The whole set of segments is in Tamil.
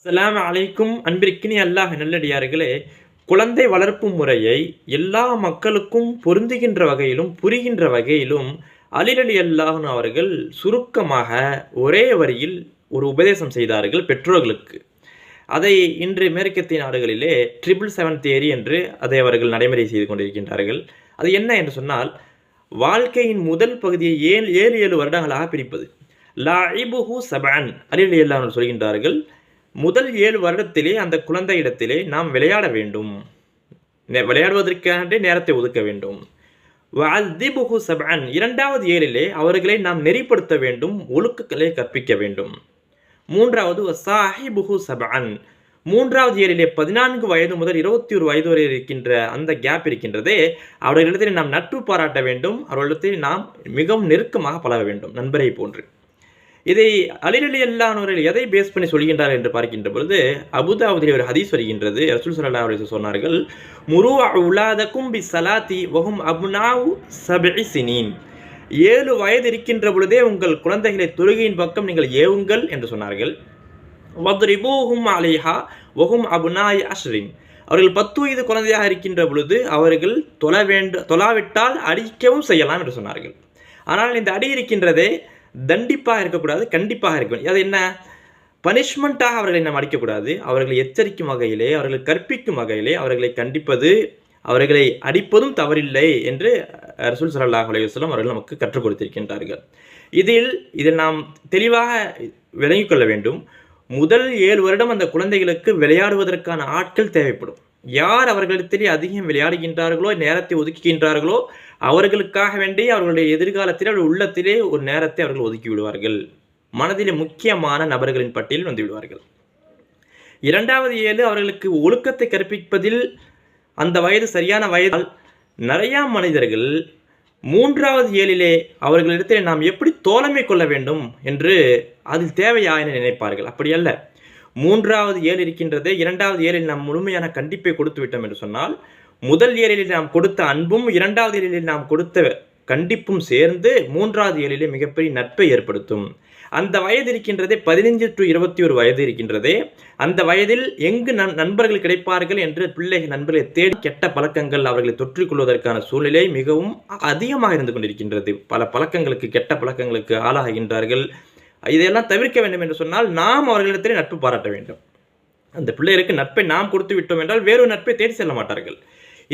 அஸ்ஸலாமு அலைக்கும். அன்பிற்கினி அல்லாஹ் நல்லடியார்களே, குழந்தை வளர்ப்பு முறையை எல்லா மக்களுக்கும் பொருந்துகின்ற வகையிலும் புரிகின்ற வகையிலும் அலி ரலியல்லாஹு அன்ஹு அவர்கள் சுருக்கமாக ஒரே வரியில் ஒரு உபதேசம் செய்தார்கள் பெற்றோர்களுக்கு. அதை இன்று மேற்கத்திய நாடுகளிலே 777 தியரி என்று அதை அவர்கள் நடைமுறை செய்து கொண்டிருக்கின்றார்கள். அது என்ன என்று சொன்னால், வாழ்க்கையின் முதல் பகுதியை 7 வருடங்களாக பிரிப்பது. லாஇபுஹு சபஅன் அலி ரலியல்லாஹு அன்ஹு சொல்கின்றார்கள், முதல் 7 வருடத்திலே அந்த குழந்தையிடத்திலே நாம் விளையாட வேண்டும். விளையாடுவதற்காக நேரத்தை ஒதுக்க வேண்டும். வஅதிபுஹு சபஅன், இரண்டாவது 7லே அவர்களை நாம் நெறிப்படுத்த வேண்டும், ஒழுக்கங்களை கற்பிக்க வேண்டும். மூன்றாவது வசாஹிபுஹு சபஅன், மூன்றாவது 7லே 14 வயது முதல் 21 வயது வரை இருக்கின்ற அந்த கேப் இருக்கின்றதே, அவர்களிடத்தில் நாம் நட்பு பாராட்ட வேண்டும், அவர்களிடத்தில் நாம் மிகவும் நெருக்கமாக பழக வேண்டும், நண்பரை போன்று. இதை அலி ரலியல்லாஹு அன்ஹு அவர்கள் எதை பேஸ் பண்ணி சொல்கின்றார் என்று பார்க்கின்ற பொழுது, அபூதாவுதிலே ஒரு ஹதீஸ் வருகின்றது. ரசூல் ஸல்லல்லாஹு அலைஹி வஸல்லம் சொன்னார்கள், முரு உலாதக்கும் பிஸ்ஸலாத்தி வஹும் அப்னாஉ 7 சினீன், 7 வயது இருக்கின்ற பொழுதே உங்கள் குழந்தைகளை தொழுகையின் பக்கம் நீங்கள் ஏவுங்கள் என்று சொன்னார்கள். வத்ரிபூஹும் அலைஹா வஹும் அப்னாஇ 10, அவர்கள் 10 வயது குழந்தையாக இருக்கின்ற பொழுது அவர்கள் தொழாவிட்டால் அடிக்கவும் செய்யலாம் என்று சொன்னார்கள். ஆனால் இந்த அடி இருக்கின்றதே தண்டிப்பாக இருக்கக்கூடாது, கண்டிப்பாக இருக்க வேண்டும். அது என்ன? பனிஷ்மெண்ட்டாக அவர்களை நாம் அடிக்கக்கூடாது. அவர்களை எச்சரிக்கும் வகையிலே, அவர்களை கற்பிக்கும் வகையிலே அவர்களை கண்டிப்பது, அவர்களை அடிப்பதும் தவறில்லை என்று ரசூல் ஸல்லல்லாஹு அலைஹி வஸல்லம் அவர்கள் நமக்கு கற்றுக் கொடுத்திருக்கின்றார்கள். இதில் நாம் தெளிவாக விளங்கிக் கொள்ள வேண்டும். முதல் 7 வருடம் அந்த குழந்தைகளுக்கு விளையாடுவதற்கான ஆட்கள் தேவைப்படும். யார் அவர்களிடத்திலே அதிகம் விளையாடுகின்றார்களோ, நேரத்தை ஒதுக்குகின்றார்களோ, அவர்களுக்காக வேண்டி அவர்களுடைய எதிர்காலத்திலே அவர்கள் உள்ளத்திலே ஒரு நேரத்தை அவர்கள் ஒதுக்கி விடுவார்கள். மனதிலே முக்கியமான நபர்களின் பட்டியலில் வந்து விடுவார்கள். இரண்டாவது 7 அவர்களுக்கு ஒழுக்கத்தை கற்பிப்பதில் அந்த வயது சரியான வயது. நிறைய மனிதர்கள் மூன்றாவது 7லே அவர்களிடத்திலே நாம் எப்படி தோழமை கொள்ள வேண்டும் என்று அதில் தேவையா என நினைப்பார்கள். அப்படி அல்ல. மூன்றாவது 7 இருக்கின்றதே, இரண்டாவது 7ல் நாம் முழுமையான கண்டிப்பை கொடுத்து விட்டோம் என்று சொன்னால், முதல் 7ல் நாம் கொடுத்த அன்பும் இரண்டாவது 7ல் நாம் கொடுத்த கண்டிப்பும் சேர்ந்து மூன்றாவது 7லே மிகப்பெரிய நட்பை ஏற்படுத்தும். அந்த வயது இருக்கின்றதே 15 to 21 வயது இருக்கின்றதே, அந்த வயதில் எங்கு நண்பர்கள் கிடைப்பார்கள் என்று பிள்ளைகள் நண்பர்களை தேடி கெட்ட பழக்கங்கள் அவர்களை தொற்றிக்கொள்வதற்கான சூழ்நிலை மிகவும் அதிகமாக இருந்து கொண்டிருக்கின்றது. பல பழக்கங்களுக்கு, கெட்ட பழக்கங்களுக்கு ஆளாகின்றார்கள். இதையெல்லாம் தவிர்க்க வேண்டும் என்று சொன்னால் நாம் அவர்களிடத்திலே நட்பு பாராட்ட வேண்டும். அந்த பிள்ளைகளுக்கு நட்பை நாம் கொடுத்து விட்டோம் என்றால் வேறொரு நட்பை தேடி செல்ல மாட்டார்கள்.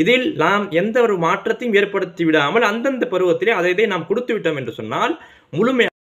இதில் நாம் எந்த ஒரு மாற்றத்தையும் ஏற்படுத்தி விடாமல் அந்தந்த பருவத்திலே அதை நாம் கொடுத்து விட்டோம் என்று சொன்னால் முழுமையாக